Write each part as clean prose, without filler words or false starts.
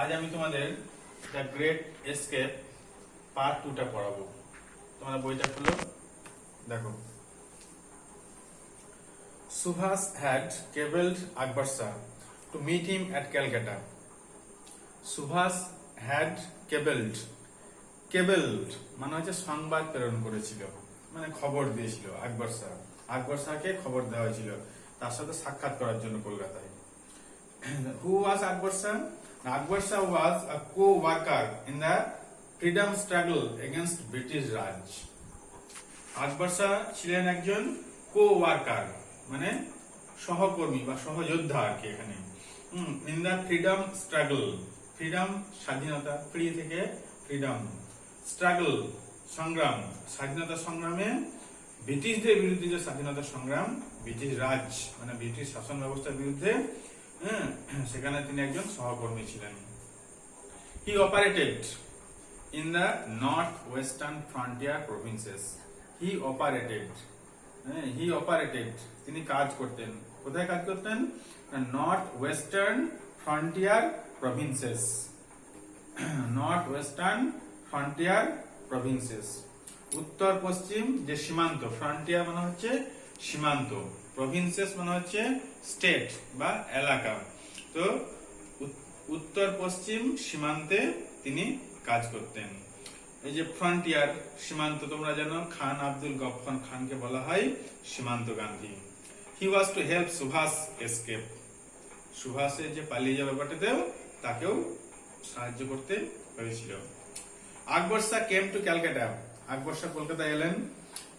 আজ আমি তোমাদের দ্য গ্রেট এসকেপ পার্ট 2টা পড়াবো। তোমরা বইটা খুলো, দেখো। Subhash had cabled Akbar Shah to meet him at Calcutta. Subhash had cabled মানে হচ্ছে সংবাদ প্রেরণ করেছিল, মানে খবর দিয়েছিল আকবর শাহকে খবর দেওয়া হয়েছিল তার সাথে সাক্ষাৎ করার জন্য কলকাতায়। Who was Akbar Shah? Akbar Shah was a co-worker in the freedom struggle against British Raj. আকবর শাহ ছিলেন একজন কো-ওয়ার্কার মানে সহকর্মী বা সহযোদ্ধা আর কি। এখানে in the freedom struggle, freedom স্বাধীনতা, ফ্রি থেকে ফ্রিডম, স্ট্রাগল সংগ্রাম, স্বাধীনতা সংগ্রামে ব্রিটিশদের বিরুদ্ধে যে স্বাধীনতা সংগ্রাম, ব্রিটিশ রাজ মানে ব্রিটিশ শাসন ব্যবস্থার বিরুদ্ধে, সেখানে তিনি একজন সহকর্মী ছিলেন। He operated in the North Western Frontier Provinces. He operated তিনি কাজ করতেন। কোথায় কাজ করতেন? North Western Frontier Provinces, North Western Frontier Provinces, উত্তর পশ্চিম যে সীমান্ত, ফ্রন্টিয়ার মানে হচ্ছে সীমান্ত, প্রভিন্সেস মানে হচ্ছে স্টেট বা এলাকা। তো উত্তর পশ্চিম সীমান্তে তিনি কাজ করতেন। এই যে ফ্রন্টিয়ার সীমান্ত, তোমরা জানো খান আব্দুল গফফর খানকে বলা হয় Simanta Gandhi. He was to help Subhas escape, সুভাষের যে পালিয়ে যাওয়ার ব্যাপারটাতেও তাকেও সাহায্য করতে হয়েছিল। আকবর শাহ কেম টু ক্যালকাটা, আকবর শাহ কলকাতায় এলেন।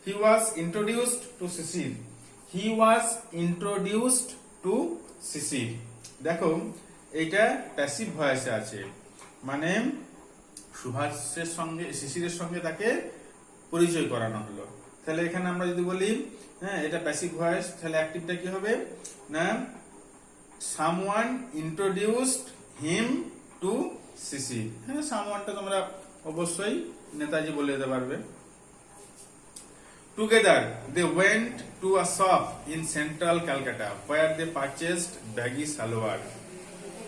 He was introduced to Sisir, he was introduced to Sisir. দেখো এইটা প্যাসিভ ভয়েসে আছে, মানে সুভাষের সঙ্গে শিশিরের সঙ্গে তাকে পরিচয় করানো হলো। তাহলে এখানে আমরা যদি বলি এটা প্যাসিভ ভয়েস, তাহলে অ্যাক্টিভটা কি হবে না সামওয়ান ইন্ট্রোডিউসড হিম টু শিশির। সামওয়ানটা তোমরা অবশ্যই নেতাজি বলে দিতে পারবে। Together they went to a shop in central Calcutta where they purchased baggy salwar.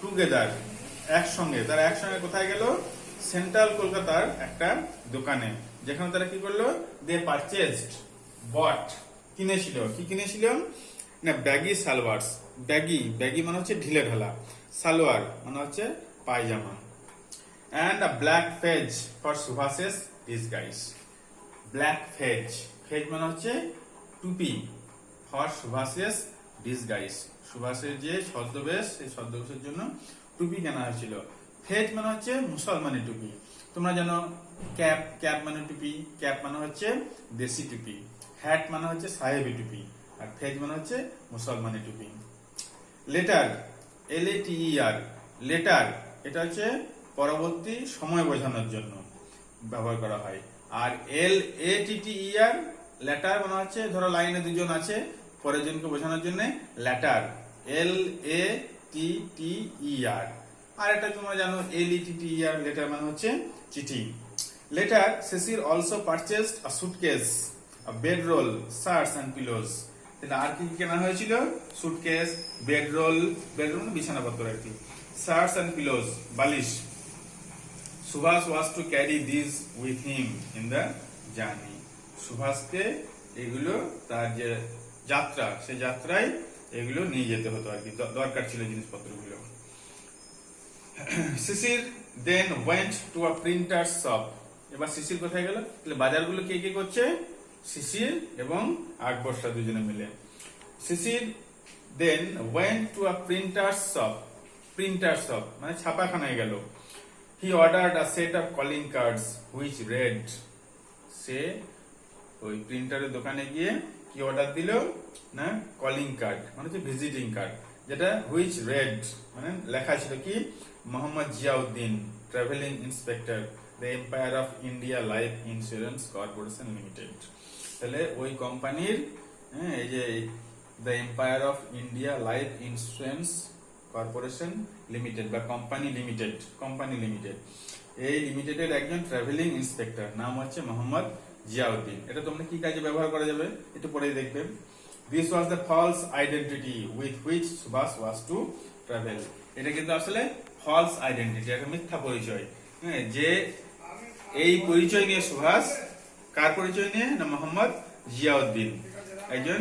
Together একসঙ্গে, তারা একসঙ্গে কোথায় গেল? সেন্ট্রাল কলকাতার একটা দোকানে, যেখানে তারা কি করলো? দে পারচেজড, বট, কিনেছিল। কি কিনেছিল না ব্যাগি সালোয়ার। ব্যাগি মানে হচ্ছে ঢিলে ঢালা, সালোয়ার মানে হচ্ছে পায়জামা। And a black fez for Subhas's disguise. Black fez মানে হচ্ছে টুপি, for Subhas's disguise, সুভাষের যে ছদ্মবেশ, সেই ছদ্মবেশের জন্য টুপি কেনা হয়েছিল। ফেজ মানে হচ্ছে মুসলমানি টুপি, তোমরা জানো ক্যাপ মানে টুপি, ক্যাপ মানে হচ্ছে দেশি টুপি, হ্যাট মানে হচ্ছে সাহেবি টুপি, আর ফেজ মানে হচ্ছে মুসলমানি টুপি। লেটার, LATER, লেটার এটা হচ্ছে পরবর্তী সময় বোঝানোর জন্য ব্যবহার করা হয়। আর LATTER, লেটার মানে হচ্ছে ধরো লাইনে দুজন আছে, পরের জনকে বোঝানোর জন্য লেটার, LATTER। আর এটা তোমরা জানো LETTER, লেটার মানে হচ্ছে চিঠি। Letter Sisir also purchased a suitcase, a bedroll, shirts and pillows. তাহলে আর কি কেনা হয়েছিল? সুটকেস, বেডরোল মানে বিছানাপত্র আর কি, শার্টস এন্ড পিলোজ বালিশ। Subhas was to carry this with him in the journey. সুভাষকে এগুলো তার যে যাত্রা, সেই যাত্রায় এগুলো নিয়ে যেতে হতো আর কি, দরকার ছিল জিনিসপত্রগুলো। Sisir then went to a printer shop. এবার শিশির কোথায় গেল? তাহলে বাজারগুলো কে কে করছে? শিশির এবং আকবর শাহ দুজনে মিলে। Sisir then went to a printer shop মানে ছাপাখানায় গেল। He ordered a set of calling cards which read. সে ওই প্রিন্টারের দোকানে গিয়ে কি অর্ডার দিল না কলিং কার্ড মানে হচ্ছে ভিজিটিং কার্ড, যেটা হুইচ রেড মানে লেখা ছিল কি Mohammad Ziauddin, travelling inspector, the empire of India life insurance corporation limited. তাহলে ওই কোম্পানির এই যে the empire of India life insurance corporation limited বা কোম্পানি লিমিটেড, এই লিমিটেডের একজন ট্রাভেলিং ইন্সপেক্টর, নাম হচ্ছে মোহাম্মদ জিয়াউদ্দিন। এটা তোমরা কি কাজে ব্যবহার করা যাবে একটু পরেই দেখবে। This was the false identity with which Subhas was to travel. এটা কিন্তু আসলে ফলস আইডেন্টিটি, একটা মিথ্যা পরিচয়। হ্যাঁ, যে এই পরিচয় নিয়ে সুভাষ, কার পরিচয় নিয়ে? না, মোহাম্মদ জিয়াউদ্দিন, একজন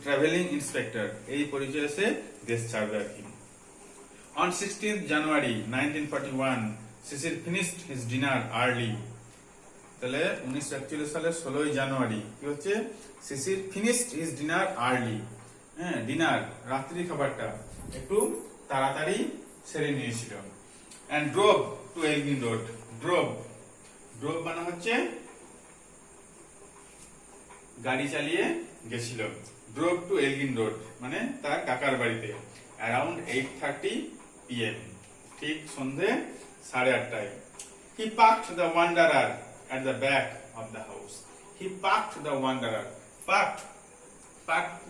ট্রাভেলিং ইন্সপেক্টর, এই পরিচয়ে সে দেশ ছাড়বে আর কি। On 16th January 1941, Cecil finished his dinner early. তাহলে 1941 সালের 16 জানুয়ারি কি হচ্ছে? সিসির ফিনিশড হিজ ডিনার আর্লি। হ্যাঁ, ডিনার, রাত্রি খাবারটা একটু তাড়াতাড়ি সেরে নিয়েছিল। and drove to Elgin Road. drove মানে হচ্ছে গাড়ি চালিয়ে গেছিল। drove to Elgin Road মানে তার কাকার বাড়িতে around 8:30 PM, ঠিক সন্ধে 8:30টায়। he parked the wanderer at the back of the house. he parked the wanderer. park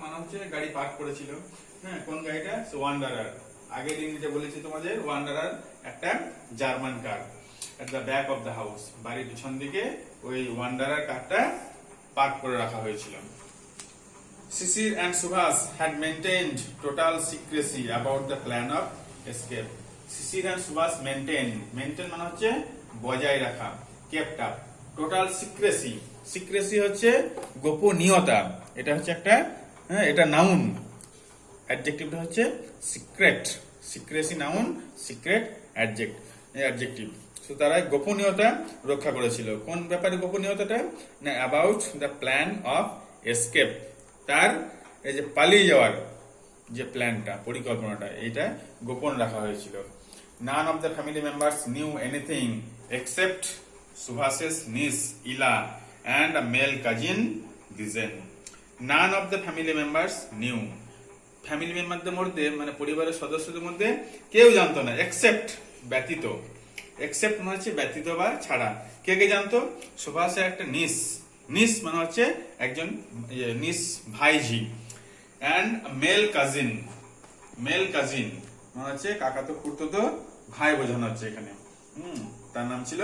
মানে হচ্ছে গাড়ি পার্ক করেছিল। হ্যাঁ, কোন গাড়িটা? ওয়ান্ডারার। আগের ইংরেজিতে বলেছি তোমাদের, ওয়ান্ডারার একটা German car. at the back of the house, বাড়ির পিছন দিকে ওই ওয়ান্ডারার কারটা পার্ক করে রাখা হয়েছিল। Sisir and Subhas had maintained total secrecy about the plan of escape. Sisir and Subhas maintain মানে হচ্ছে বজায় রাখা, kept up. টোটাল সিক্রেসি হচ্ছে গোপনীয়তা, এটা হচ্ছে একটা, হ্যাঁ, এটা নাউন, অ্যাডজেক্টিভটা হচ্ছে secret. Secrecy noun, secret adjective. তো তারা গোপনীয়তা রক্ষা করেছিল। কোন ব্যাপারে গোপনীয়তাটা? না, about the plan of escape, তার এই যে পালিয়ে যাওয়ার যে প্ল্যানটা, পরিকল্পনাটা, এটা গোপন রাখা হয়েছিল। None of the family members knew anything except Subhas's niece Ila and a male cousin Dijen. None of the family members knew. Family মেম্বারদের মধ্যে মানে পরিবারের সদস্যদের মধ্যে কেউ জানতো না, এক্সেপ্ট ব্যতীত। এক্সেপ্ট মানে হচ্ছে ব্যতীত বা ছাড়া। কে কে জানতো? সুভাষের একটা নিস মানে হচ্ছে একজন নিস ভাইঝি, অ্যান্ড মেল কাজিন মানে হচ্ছে কাকাতো খুড়তো ভাই বোঝানো হচ্ছে এখানে। তার নাম ছিল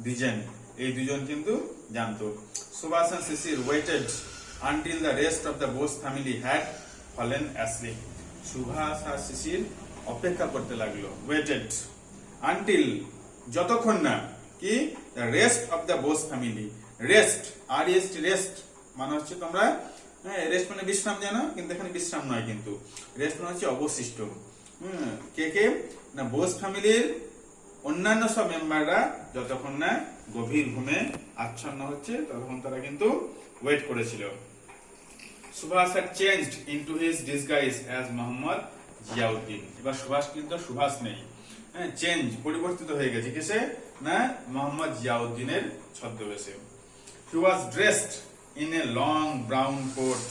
দ্বিজেন। এই দুজন কিন্তু জানতো। Subhash and Sisir waited until the rest of the Bose family had fallen asleep. Subhash আর শিশির অপেক্ষা করতে লাগলো, waited until, যতক্ষণ না কি, the rest of the Bose family, rest, rest মানে হচ্ছে, তোমরা রেস্ট মানে বিশ্রাম জানো, কিন্তু এখানে বিশ্রাম নয়, কিন্তু রেস্ট মানে হচ্ছে অবশিষ্ট। কে না, বোস ফ্যামিলির অন্যান্য সব মেম্বাররা যতক্ষণ না গভীর ঘুমে আচ্ছন্ন হচ্ছে ততক্ষণ তারা কিন্তু ওয়েট করেছিল। Subhash had changed into his disguise as Mohammad Ziauddin. এবার সুভাষ কিন্তু সুভাষ নেই, চেঞ্জ, পরিবর্তিত হয়ে গেছে কিসে? না, মোহাম্মদ জিয়াউদ্দিনের ছদ্মবেশে। he was dressed in a long brown coat,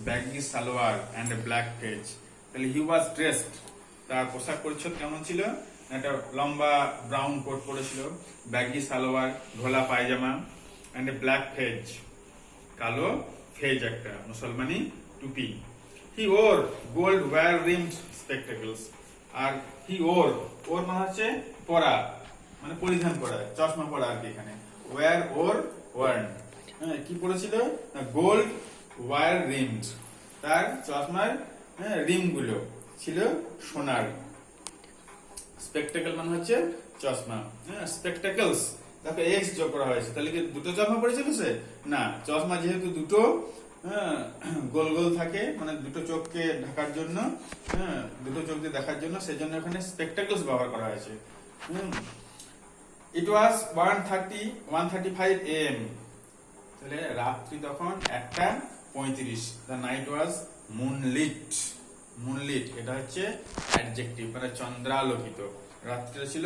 baggy salwar and a black page. তাহলে he was dressed, তার পোশাক পরিচ্ছদ কেমন ছিল? একটা লম্বা ব্রাউন কোট পরেছিল, ব্যাগি সালোয়ার, ঢোলা পায়জামা, এন্ড এ ব্ল্যাক ফেজ, কালো ফেজ, একটা মুসলমানি টুপি। He wore gold wire rimmed spectacles. আর হি ওর মানে হচ্ছে পরা, মানে পরিধান করা, চশমা পরা আর কি এখানে। ওয়্যার ওয়ার্ন, কি পরেছিল? গোল্ড ওয়্যার রিমড, তার চশমার রিম গুলো ছিল সোনার। স্পেকটেকল মানে হচ্ছে চশমা, স্পেকটেকলস, তাকে এক্স যোগ করা হয়েছে। তাহলে কি দুটো চশমা পড়েছিল সে? না, চশমা যেহেতু দুটো গোল গোল থাকে, মানে দুটো চোখকে ঢাকার জন্য, দুটো চোখ দিয়ে দেখার জন্য, সেজন্য এখানে স্পেকটেকলস ব্যবহার করা হয়েছে। ইট ওয়াজ 1:35 AM। তাহলে রাত্রি তখন 1:35। দ্য নাইট ওয়াজ মুনলিট, এটা হচ্ছে অ্যাডজেক্টিভ, মানে চন্দ্রালোকিত। রাত্রিটা ছিল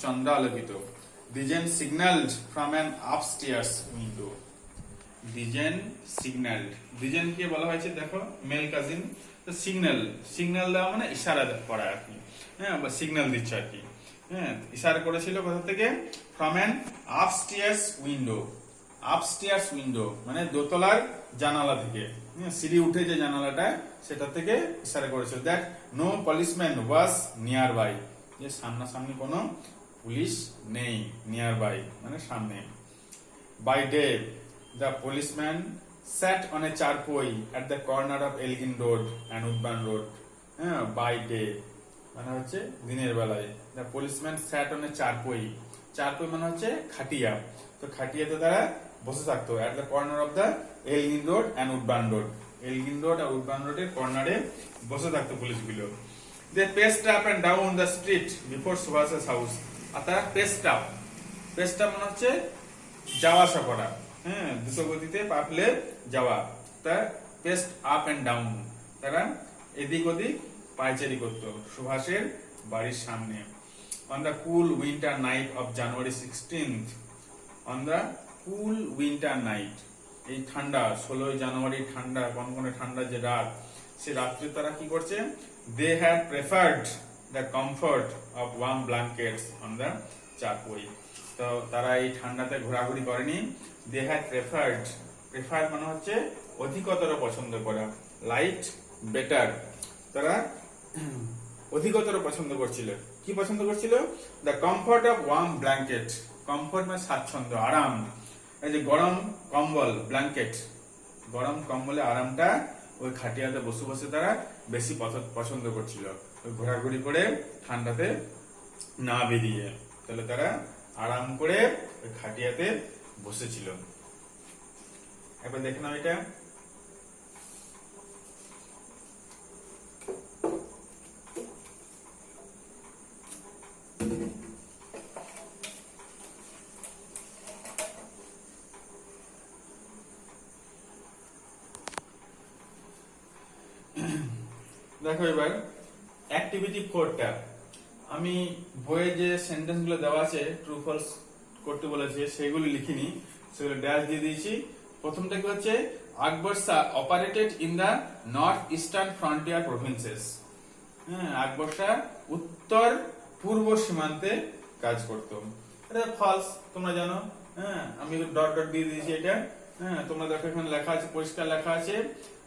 চন্দ্রালোকিত। Dijen signaled from an upstairs window. Dijen কে বলা হয়েছে, দেখো, মেল কাজিন। তো সিগন্যাল দেওয়া মানে ইশারা করা আর কি, হ্যাঁ, বা সিগন্যাল দিচ্ছে আর কি। হ্যাঁ, ইশারা করেছিল কোথা থেকে? ফ্রম অ্যান আপস্টেয়ার্স উইন্ডো মানে দোতলার জানালা থেকে, সিঁড়ি উঠে যে জানালাটা, সেটা থেকে ইশারা করেছিল। That no policeman was nearby, যে সামনাসামনি কোনো পুলিশ নেই, নিয়ার বাই মানে সামনে। By day the policeman sat on a charpoi at the corner of Elgin Road and Woodburn Road. By day মানে হচ্ছে দিনের বেলায়, the policeman sat on a charpai. Charpai মানে হচ্ছে খাটিয়া। তো খাটিয়াতে তারা বসে থাকতো at the corner of the Elgin Road and Woodburn Road. Elgin Road আর উডবার্ন রোডের কর্নারে বসে থাকতো পুলিশগুলো। They paced up and down the street before Subhas's house. আর তারা পেস্ট আপ মানে হচ্ছে যাওয়া আসা করা, হ্যাঁ, দ্রুত গতিতে পা ফেলে যাওয়া। তা পেস্ট আপ অ্যান্ড ডাউন, তারা এদিক ওদিক পায়চারি করতো সুভাষের বাড়ির সামনে। On the cool winter night of January 16th, on the cool winter night, এই ঠান্ডা 16 জানুয়ারি ঠান্ডা কনকনে ঠান্ডা যে রাত, সে রাত্রে তারা কি করছে, they had preferred the comfort of warm blankets on the charpai. তো তারা এই ঠান্ডাতে ঘোরাঘুরি করেনি। দে হ্যাড প্রেফার্ড, প্রেফার মানে হচ্ছে অধিকতর পছন্দ করা, লাইট বেটার, তারা অধিকতর পছন্দ করছিল। কি পছন্দ করছিল? The comfort of warm blanket. Comfort মানে স্বাচ্ছন্দ্য, আরাম। এই যে গরম কম্বল, ব্ল্যাঙ্কেট, গরম কম্বলে আরামটা ওই খাটিয়াতে বসে বসে তারা বেশি পছন্দ করছিল, ওই ঘোরাঘুরি করে ঠান্ডাতে না বেরিয়ে। তাহলে তারা আরাম করে ওই খাটিয়াতে বসেছিল। একবার দেখে নাও এটা। দেখো এবার অ্যাক্টিভিটি 4টা আমি বইয়ে যে সেন্টেন্স গুলো দেওয়া আছে ট্রু ফলস করতে বলেছে সেগুলো লিখিনি, সেগুলো ড্যাশ দিয়ে দিয়েছি। প্রথমটা কি হচ্ছে, Akbar Shah operated in the North Eastern Frontier Provinces. হ্যাঁ, আকবর শাহ উত্তর পূর্ব সীমান্তে কাজ করতো। এটা ফলস, তোমরা জানো। হ্যাঁ, আমি ডট ডট দিয়ে দিয়েছি এটা। হ্যাঁ, তোমরা দেখো এখানে লেখা আছে, পরিষ্কার লেখা আছে,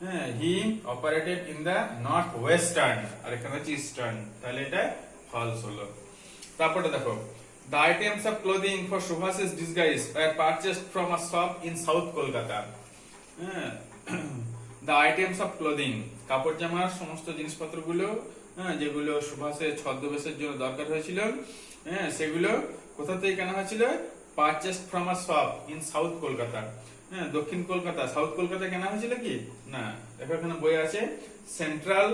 হ্যাঁ, he operated in the North Western, আর এখানে হচ্ছে ইস্টার্ন, তাহলে এটা ফলস হলো। তারপরে দেখো, the items of clothing for Subhas's disguise were purchased from a shop in South Kolkata. হ্যাঁ, the items of clothing, কাপড় জামার সমস্ত জিনিসপত্রগুলো, হ্যাঁ, যেগুলো সুভাষের ছদ্মবেশের জন্য দরকার হয়েছিল, হ্যাঁ, সেগুলো কোথা থেকে কেনা হয়েছিল? purchased from a shop in South Kolkata। হ্যাঁ, দক্ষিণ কলকাতা, সাউথ কলকাতা কেনা হয়েছিল কি না? দেখো এখানে বই আছে সেন্ট্রাল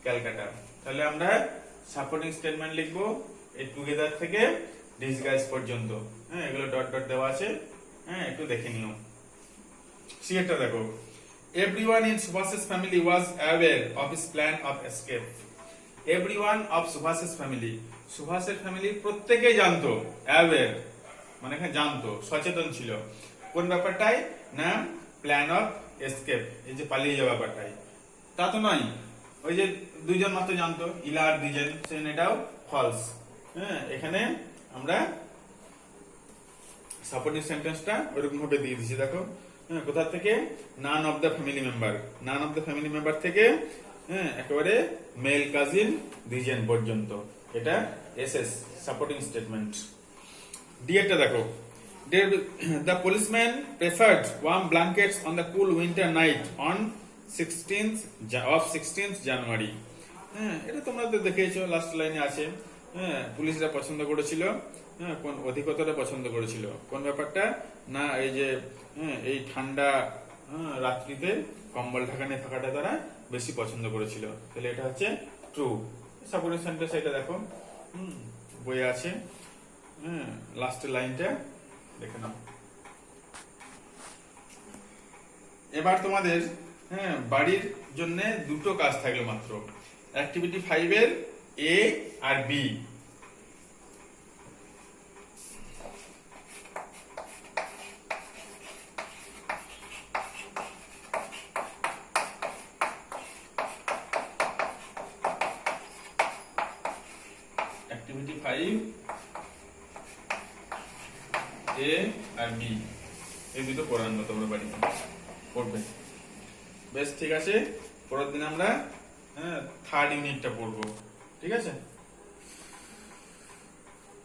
ক্যালকাটা। তাহলে আমরা সাপোর্টিং স্টেটমেন্ট লিখবো এই টুগেদার থেকে ডিসগাইজ পর্যন্ত। হ্যাঁ, এগুলো ডট ডট দেওয়া আছে, হ্যাঁ, একটু দেখে নিও। সিএটা দেখো, everyone in Subhas's family was aware of his plan of escape. Everyone of Subhas's family, সুভাষের ফ্যামিলি প্রত্যেকেই জানতো, অ্যাওয়্যার মানে এখানে জানতো, সচেতন ছিল। কোন ব্যাপারটাই না? প্ল্যান অফ এসকেপ, এই যে পালিয়ে যাওয়া ব্যাপারটাই। তা তো নয়, ওই যে দুইজন মাত্র জানতো, ইলা আর দ্বিজেন, এটাও ফলস। হ্যাঁ, এখানে আমরা সাপোর্টিং সেন্টেন্সটা ওইরকম ভাবে দিয়ে দিচ্ছি। দেখো, হ্যাঁ, কোথা থেকে? None of the family member, none of the family member থেকে, হ্যাঁ, একেবারে মেল কাজিন দ্বিজেন পর্যন্ত, এটা এসএস সাপোর্টিং স্টেটমেন্ট। ডিএটা দেখো, the policeman preferred warm blankets on the cool winter night on 16th January। হ্যাঁ, এটা তোমরা তো দেখেছো, লাস্ট লাইনে আছে। হ্যাঁ, পুলিশরা পছন্দ করেছিল, হ্যাঁ, কোন অধিকতরে পছন্দ করেছিল কোন ব্যাপারটা না? এই যে, হ্যাঁ, এই ঠান্ডা, হ্যাঁ, রাত্রিতে কম্বল ঢাকা নিয়ে থাকাটা তারা বেশি পছন্দ করেছিল। তাহলে এটা হচ্ছে ট্রু। সাপোর্টিং সেন্টেন্স এটা দেখো, বইয়ে আছে। হ্যাঁ, লাস্টের লাইনটা দেখে নাও। এবার তোমাদের, হ্যাঁ, বাড়ির জন্য দুটো কাজ থাকলো মাত্র, অ্যাক্টিভিটি 5 এর এ আর বি। অ্যাক্টিভিটি 5 এ আর বি, এই দুটো পড়ানো তোমরা বাড়িতে পড়বে। বেশ, ঠিক আছে। পরের দিন আমরা, হ্যাঁ, 3rd ইউনিটটা পড়বো। ঠিক আছে।